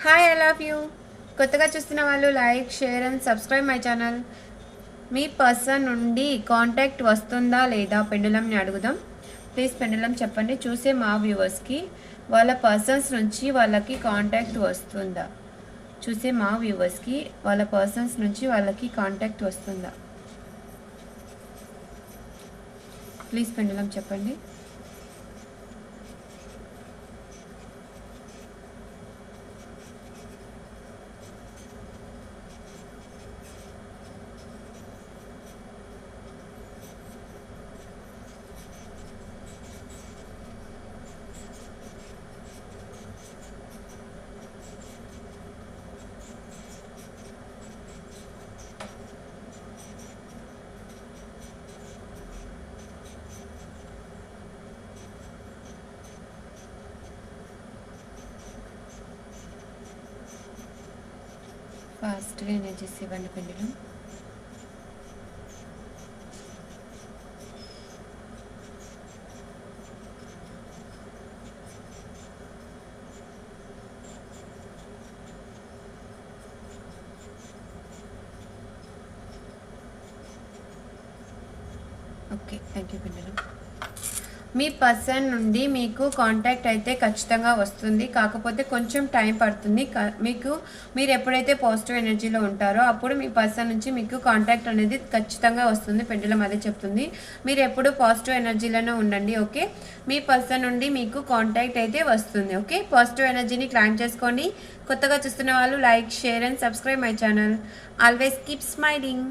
Hi, I love you. కొత్తగా చూస్తున్న వాళ్ళు like, share and subscribe my channel. Me person నుండి కాంటాక్ట్ వస్తుందా లేదా పెండులంని అడుగుదాం. ప్లీజ్ పెండులం చెప్పండి. చూసే మా వ్యూవర్స్కి వాళ్ళ పర్సన్స్ నుంచి వాళ్ళకి కాంటాక్ట్ వస్తుందా? చూసే మా వ్యూవర్స్కి వాళ్ళ పర్సన్స్ నుంచి వాళ్ళకి కాంటాక్ట్ వస్తుందా? ప్లీజ్ పెండులం చెప్పండి. ఫాస్ట్గా ఎనర్జీస్ ఇవ్వండి pendulum. Okay, thank you pendulum. Me person నుండి మీకు కాంటాక్ట్ అయితే ఖచ్చితంగా వస్తుంది, కాకపోతే కొంచెం టైం పడుతుంది. మీరు ఎప్పుడైతే పాజిటివ్ ఎనర్జీలో ఉంటారో అప్పుడు మీ పర్సన్ నుంచి మీకు కాంటాక్ట్ అనేది ఖచ్చితంగా వస్తుంది. పెండులం అదే చెప్తుంది. మీరు ఎప్పుడు పాజిటివ్ ఎనర్జీలోనే ఉండండి. ఓకే, మీ పర్సన్ నుండి మీకు కాంటాక్ట్ అయితే వస్తుంది. ఓకే, పాజిటివ్ ఎనర్జీని క్లైమ్ చేసుకోండి. కొత్తగా చూస్తున్న వాళ్ళు like, share and subscribe my channel. Always keep smiling.